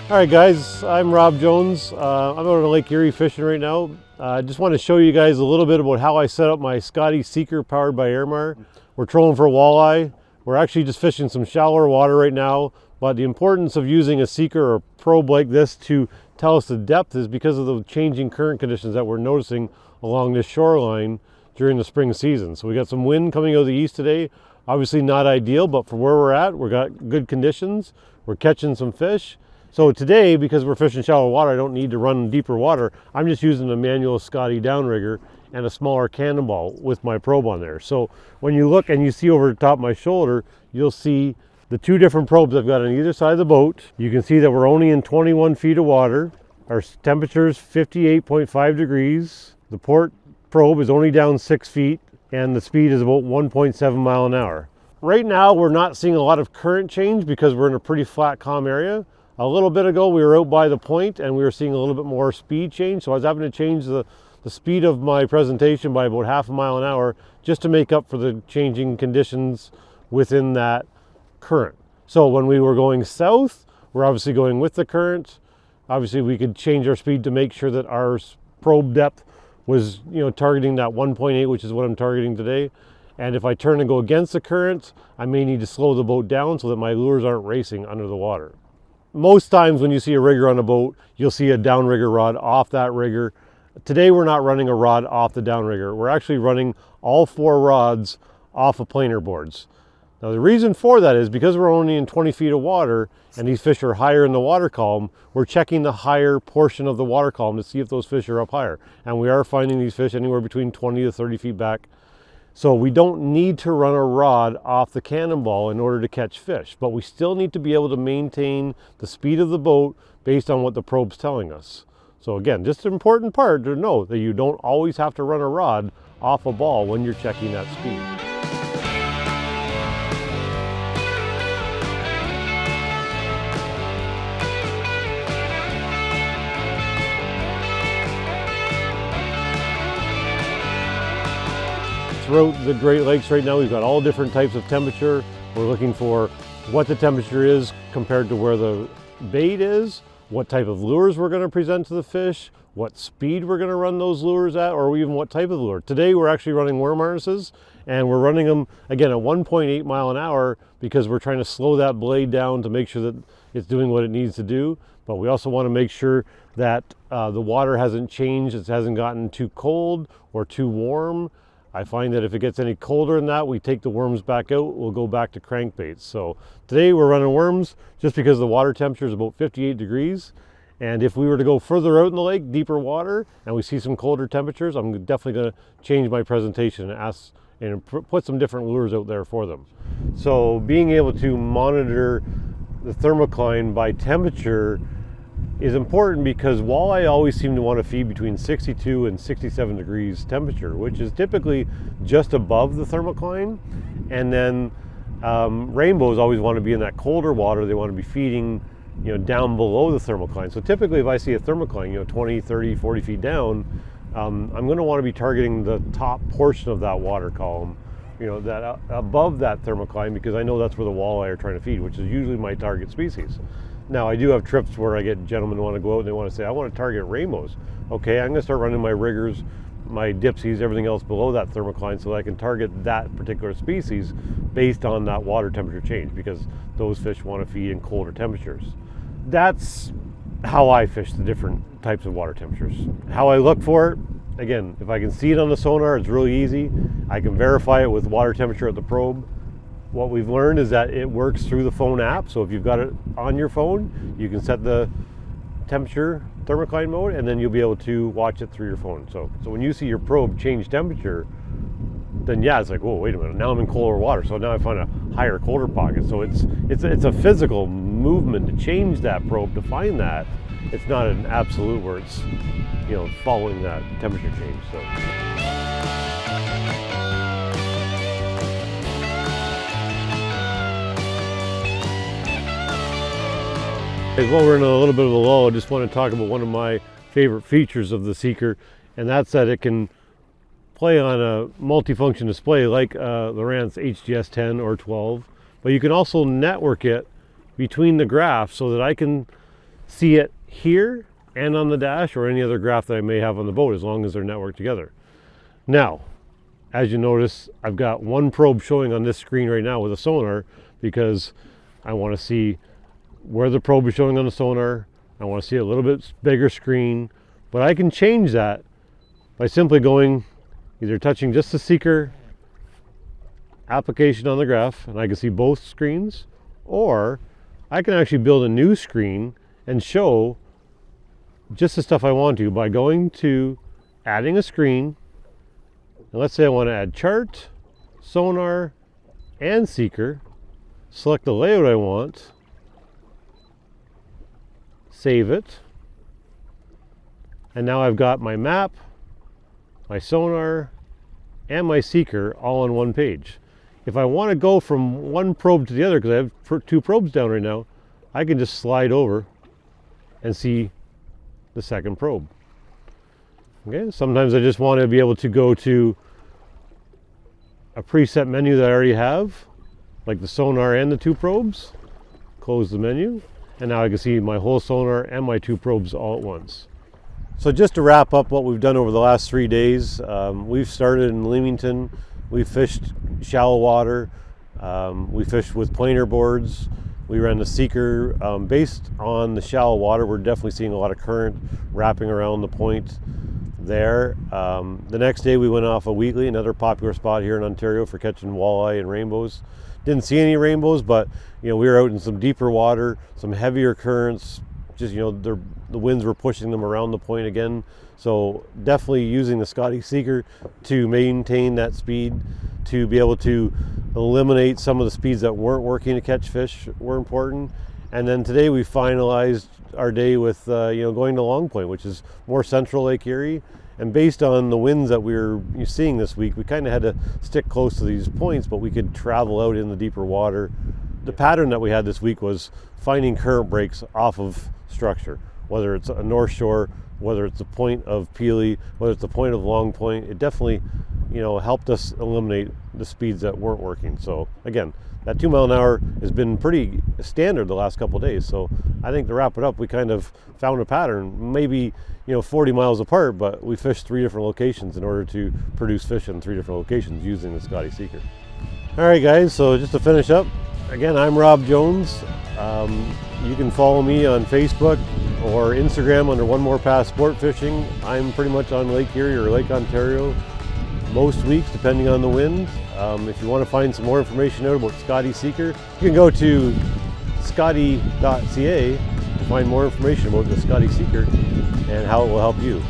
All right guys, I'm Rob Jones. I'm out on Lake Erie fishing right now. I just want to show you guys a little bit about how I set up my Scotty Seeker powered by Airmar. We're trolling for walleye. We're actually just fishing some shallower water right now, but the importance of using a seeker or probe like this to tell us the depth is because of the changing current conditions that we're noticing along this shoreline during the spring season. So we got some wind coming out of the east today. Obviously not ideal, but for where we're at, we've got good conditions. We're catching some fish. So today, because we're fishing shallow water, I don't need to run deeper water. I'm just using a manual Scotty downrigger and a smaller cannonball with my probe on there. So when you look and you see over the top of my shoulder, you'll see the two different probes I've got on either side of the boat. You can see that we're only in 21 feet of water. Our temperature is 58.5 degrees. The port probe is only down 6 feet and the speed is about 1.7 mile an hour. Right now, we're not seeing a lot of current change because we're in a pretty flat, calm area. A little bit ago, we were out by the point and we were seeing a little bit more speed change. So I was having to change the speed of my presentation by about half a mile an hour just to make up for the changing conditions within that current. So when we were going south, we're obviously going with the current. Obviously, we could change our speed to make sure that our probe depth was, targeting that 1.8, which is what I'm targeting today. And if I turn and go against the current, I may need to slow the boat down so that my lures aren't racing under the water. Most times when you see a rigger on a boat, you'll see a downrigger rod off that rigger. Today we're not running a rod off the downrigger. We're actually running all 4 rods off of planer boards. Now the reason for that is because we're only in 20 feet of water and these fish are higher in the water column, we're checking the higher portion of the water column to see if those fish are up higher. And we are finding these fish anywhere between 20 to 30 feet back. So we don't need to run a rod off the cannonball in order to catch fish, but we still need to be able to maintain the speed of the boat based on what the probe's telling us. So again, just an important part to know that you don't always have to run a rod off a ball when you're checking that speed. Throughout the Great Lakes right now, we've got all different types of temperature. We're looking for what the temperature is compared to where the bait is, what type of lures we're going to present to the fish, what speed we're going to run those lures at, or even what type of lure. Today we're actually running worm harnesses and we're running them again at 1.8 mile an hour because we're trying to slow that blade down to make sure that it's doing what it needs to do. But we also want to make sure that the water hasn't changed, it hasn't gotten too cold or too warm. I find that if it gets any colder than that, we take the worms back out, we'll go back to crankbaits. So today we're running worms just because the water temperature is about 58 degrees. And if we were to go further out in the lake, deeper water, and we see some colder temperatures, I'm definitely going to change my presentation and put some different lures out there for them. So being able to monitor the thermocline by temperature is important because walleye always seem to want to feed between 62 and 67 degrees temperature, which is typically just above the thermocline. And then rainbows always want to be in that colder water. They want to be feeding, down below the thermocline. So typically if I see a thermocline, 20, 30, 40 feet down, I'm going to want to be targeting the top portion of that water column, that above that thermocline, because I know that's where the walleye are trying to feed, which is usually my target species. Now I do have trips where I get gentlemen who want to go out and they want to say, I want to target rainbows. Okay, I'm going to start running my riggers, my dipsies, everything else below that thermocline so that I can target that particular species based on that water temperature change, because those fish want to feed in colder temperatures. That's how I fish the different types of water temperatures. How I look for it, again, if I can see it on the sonar, it's really easy. I can verify it with water temperature at the probe. What we've learned is that it works through the phone app. So if you've got it on your phone, you can set the temperature thermocline mode and then you'll be able to watch it through your phone. So when you see your probe change temperature, then yeah, it's like, whoa, wait a minute, now I'm in colder water. So now I find a higher, colder pocket. So it's a physical movement to change that probe to find that. It's not an absolute where it's, following that temperature change. So. While we're in a little bit of a lull, I just want to talk about one of my favorite features of the Seeker, and that's that it can play on a multifunction display like Lowrance HGS 10 or 12, but you can also network it between the graphs so that I can see it here and on the dash or any other graph that I may have on the boat, as long as they're networked together. Now, as you notice, I've got one probe showing on this screen right now with a sonar, because I want to see where the probe is showing on the sonar. I want to see a little bit bigger screen, but I can change that by simply going, either touching just the Seeker application on the graph, and I can see both screens, or I can actually build a new screen and show just the stuff I want to by going to adding a screen. And let's say I want to add chart, sonar, and Seeker. Select the layout I want, save it, and now I've got my map, my sonar, and my Seeker all on one page. If I want to go from one probe to the other, because I have two probes down right now, I can just slide over and see the second probe. Okay, sometimes I just want to be able to go to a preset menu that I already have, like the sonar and the two probes. Close the menu, and now I can see my whole sonar and my two probes all at once. So just to wrap up what we've done over the last 3 days, we've started in Leamington. We fished shallow water. We fished with planer boards. We ran the Seeker. Based on the shallow water, we're definitely seeing a lot of current wrapping around the point there. The next day we went off a Wheatley, another popular spot here in Ontario for catching walleye and rainbows. Didn't see any rainbows, but we were out in some deeper water, some heavier currents. Just the winds were pushing them around the point again. So definitely using the Scotty Seeker to maintain that speed, to be able to eliminate some of the speeds that weren't working to catch fish were important. And then today we finalized our day with going to Long Point, which is more central Lake Erie. And based on the winds that we were seeing this week, we kind of had to stick close to these points, but we could travel out in the deeper water. The pattern that we had this week was finding current breaks off of structure, whether it's a North Shore, whether it's the point of Peely, whether it's the point of Long Point. It definitely helped us eliminate the speeds that weren't working. So again, that 2 mile an hour has been pretty standard the last couple of days. So I think to wrap it up, we kind of found a pattern, maybe 40 miles apart, but we fished 3 different locations in order to produce fish in 3 different locations using the Scotty Seeker. All right guys, so just to finish up, again, I'm Rob Jones. You can follow me on Facebook or Instagram under One More Pass Sport Fishing. I'm pretty much on Lake Erie or Lake Ontario most weeks, depending on the wind. If you want to find some more information out about Scotty Seeker, you can go to scotty.ca to find more information about the Scotty Seeker and how it will help you.